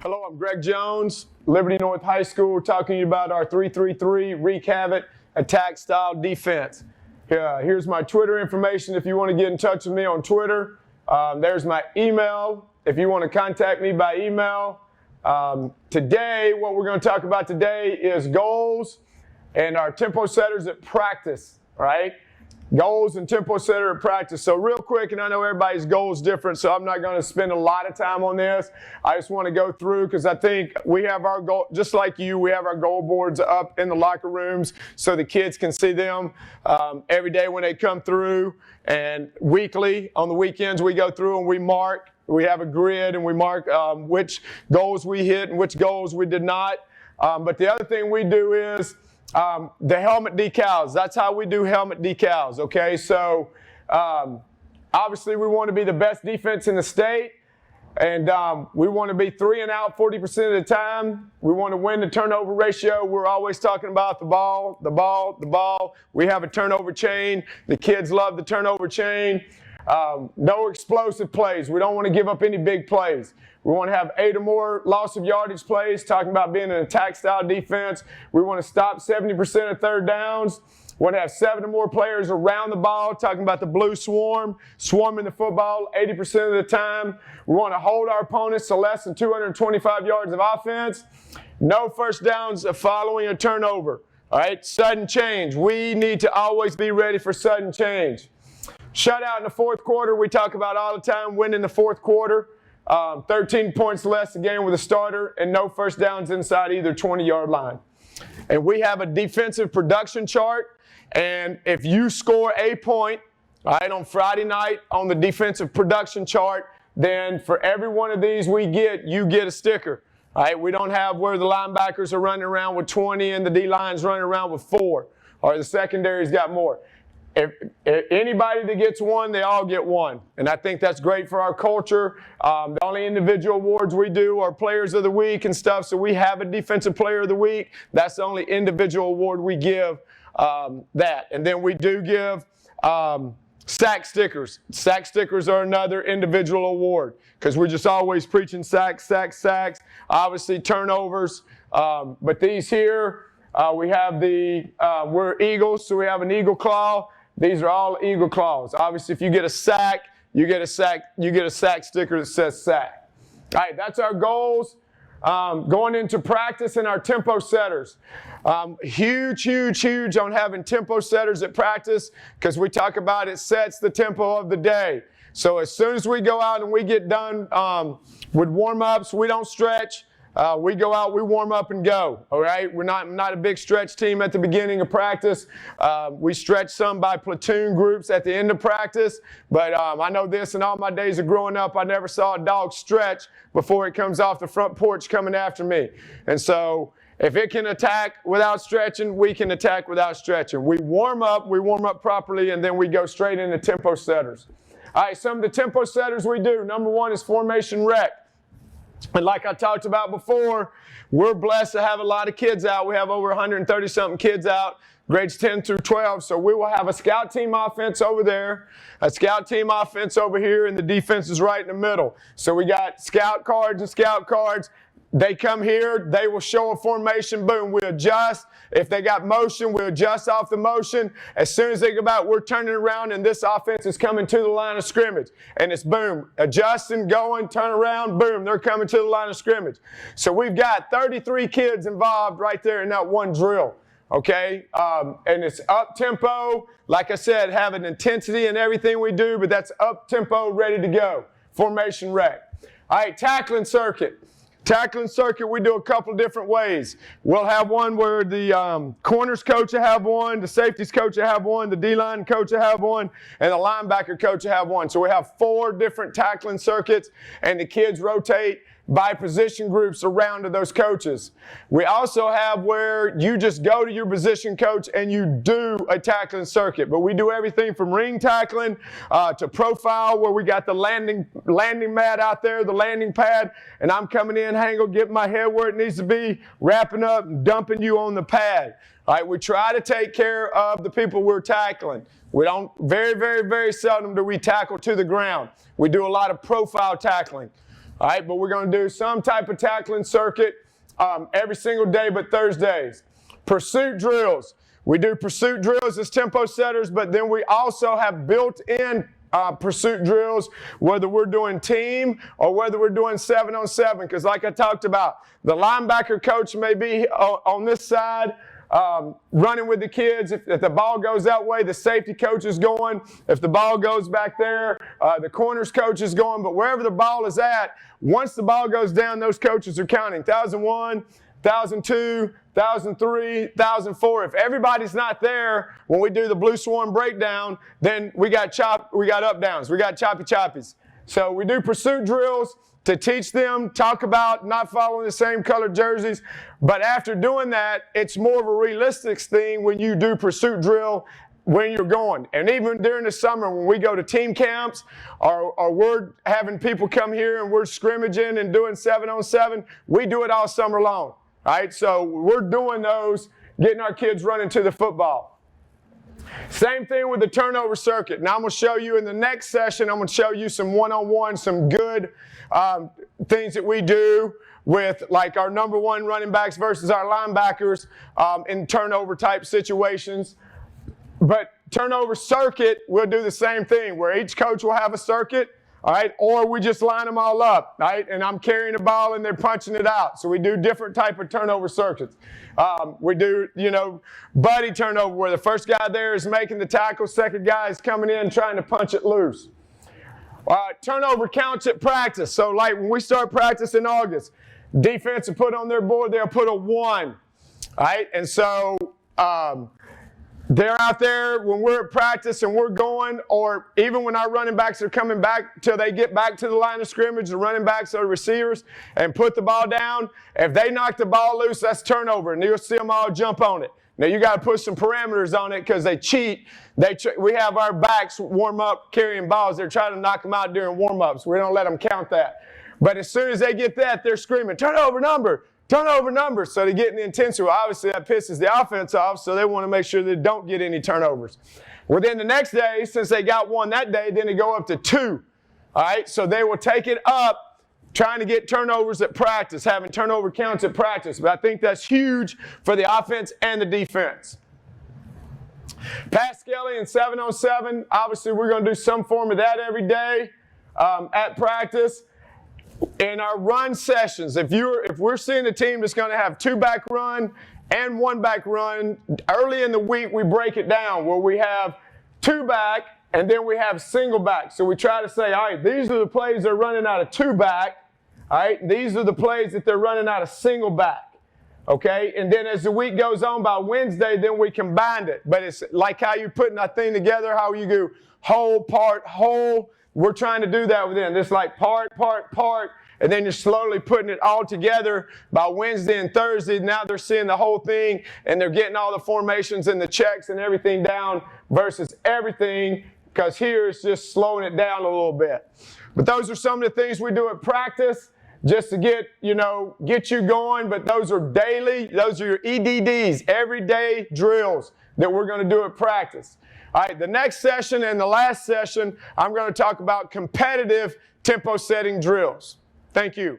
Hello, I'm Greg Jones, Liberty North High School, talking to you about our 3-3-3 Wreak Havoc attack style defense. Here's my Twitter information if you want to get in touch with me on Twitter. There's my email if you want to contact me by email. Today, what we're going to talk about today is goals and our tempo setters at practice, right? Goals and tempo setter at practice. So real quick, and I know everybody's goal is different, so I'm not going to spend a lot of time on this. I just want to go through because I think we have our goal, just like you, we have our goal boards up in the locker rooms so the kids can see them every day when they come through. And weekly, on the weekends, we go through and we mark. We have a grid and we mark which goals we hit and which goals we did not. But the other thing we do is the helmet decals. That's how we do helmet decals, okay? So obviously we want to be the best defense in the state, and we want to be 3 and out 40% of the time. We want to win the turnover ratio. We're always talking about the ball, the ball, the ball. We have a turnover chain. The kids love the turnover chain. No explosive plays. We don't want to give up any big plays. We want to have 8 or more loss of yardage plays, talking about being an attack-style defense. We want to stop 70% of third downs. We want to have 7 or more players around the ball, talking about the blue swarm, swarming the football 80% of the time. We want to hold our opponents to less than 225 yards of offense. No first downs following a turnover. All right, sudden change. We need to always be ready for sudden change. Shutout in the fourth quarter, we talk about all the time, winning the fourth quarter. 13 points less a game with a starter and no first downs inside either 20-yard line. And we have a defensive production chart, and if you score a point, all right, on Friday night on the defensive production chart, then for every one of these you get a sticker. All right, we don't have where the linebackers are running around with 20 and the D-line's running around with 4, or the secondary's got more. If anybody that gets 1, they all get 1. And I think that's great for our culture. The only individual awards we do are Players of the Week and stuff. So we have a Defensive Player of the Week. That's the only individual award we give that. And then we do give sack stickers. Sack stickers are another individual award because we're just always preaching sacks, sacks, sacks. Obviously turnovers. But these here, we have we're Eagles, so we have an Eagle Claw. These are all Eagle Claws. Obviously, if you get a sack, you get a sack sticker that says sack. All right, that's our goals. Going into practice and our tempo setters. Huge, huge, huge on having tempo setters at practice because we talk about it sets the tempo of the day. So as soon as we go out and we get done with warm-ups, we don't stretch. We go out, we warm up and go, all right? We're not a big stretch team at the beginning of practice. We stretch some by platoon groups at the end of practice, but I know this in all my days of growing up, I never saw a dog stretch before it comes off the front porch coming after me. And so if it can attack without stretching, we can attack without stretching. We warm up properly, and then we go straight into tempo setters. All right, some of the tempo setters we do. Number 1 is formation rec. And like I talked about before, we're blessed to have a lot of kids out. We have over 130-something kids out, grades 10 through 12. So we will have a scout team offense over there, a scout team offense over here, and the defense is right in the middle. So we got scout cards and scout cards. They come here, they will show a formation, boom, we adjust. If they got motion, we adjust off the motion. As soon as they go back, we're turning around and this offense is coming to the line of scrimmage. And it's boom, adjusting, going, turn around, boom, they're coming to the line of scrimmage. So we've got 33 kids involved right there in that one drill, okay? And it's up-tempo, like I said, having intensity in everything we do, but that's up-tempo, ready to go. Formation rec. All right, tackling circuit. Tackling circuit, we do a couple of different ways. We'll have one where the corners coach will have one, the safeties coach will have one, the D-line coach will have one, and the linebacker coach will have one. So we have 4 different tackling circuits, and the kids rotate by position groups around to those coaches. We also have where you just go to your position coach and you do a tackling circuit. But we do everything from ring tackling to profile, where we got the landing mat out there, the landing pad, and I'm coming in, getting my head where it needs to be, wrapping up and dumping you on the pad. All right, we try to take care of the people we're tackling. We don't, very, very, very seldom do we tackle to the ground. We do a lot of profile tackling. All right, but we're going to do some type of tackling circuit every single day but Thursdays. Pursuit drills. We do pursuit drills as tempo setters, but then we also have built-in pursuit drills, whether we're doing team or whether we're doing 7-on-7, because like I talked about, the linebacker coach may be on this side running with the kids. If the ball goes that way, the safety coach is going. If the ball goes back there, the corners coach is going. But wherever the ball is at, once the ball goes down, those coaches are counting 1,001, 1,002, 1,003, 1,004. If everybody's not there when we do the blue swarm breakdown, then we got up downs, we got choppy choppies. So we do pursuit drills to teach them, talk about not following the same colored jerseys. But after doing that, it's more of a realistic thing when you do pursuit drill when you're going. And even during the summer when we go to team camps or we're having people come here and we're scrimmaging and doing 7-on-7, we do it all summer long. All right, so we're doing those, getting our kids running to the football. Same thing with the turnover circuit. Now I'm going to show you in the next session, I'm going to show you some one-on-one, some good things that we do with like our number one running backs versus our linebackers in turnover type situations. But turnover circuit, we'll do the same thing where each coach will have a circuit. All right, or we just line them all up, right? And I'm carrying the ball and they're punching it out. So we do different type of turnover circuits. We do, buddy turnover where the first guy there is making the tackle, second guy is coming in trying to punch it loose. Turnover counts at practice. So like when we start practice in August, defense will put on their board, they'll put a 1, all right? And so they're out there when we're at practice and we're going, or even when our running backs are coming back till they get back to the line of scrimmage, the running backs or receivers, and put the ball down. If they knock the ball loose, that's turnover, and you'll see them all jump on it. Now, you got to put some parameters on it because they cheat. We have our backs warm up carrying balls. They're trying to knock them out during warm-ups. We don't let them count that. But as soon as they get that, they're screaming, turnover number. Turnover numbers, so they get in the intensity. Well, obviously, that pisses the offense off, so they want to make sure they don't get any turnovers. Well, then the next day, since they got 1 that day, then they go up to 2. All right, so they will take it up, trying to get turnovers at practice, having turnover counts at practice. But I think that's huge for the offense and the defense. Pass Skelly and 7-on-7, obviously, we're going to do some form of that every day at practice. In our run sessions, if we're seeing a team that's going to have 2-back run and 1-back run, early in the week we break it down where we have 2-back and then we have single-back. So we try to say, all right, these are the plays they're running out of 2-back. All right, these are the plays that they're running out of single-back. Okay, and then as the week goes on, by Wednesday, then we combined it. But it's like how you're putting that thing together, how you go whole, part, whole. We're trying to do that with them. It's like part, and then you're slowly putting it all together. By Wednesday and Thursday, now they're seeing the whole thing, and they're getting all the formations and the checks and everything down versus everything, because here it's just slowing it down a little bit. But those are some of the things we do at practice just to get you going, but those are daily. Those are your EDDs, everyday drills that we're going to do at practice. All right, the next session and the last session, I'm going to talk about competitive tempo setting drills. Thank you.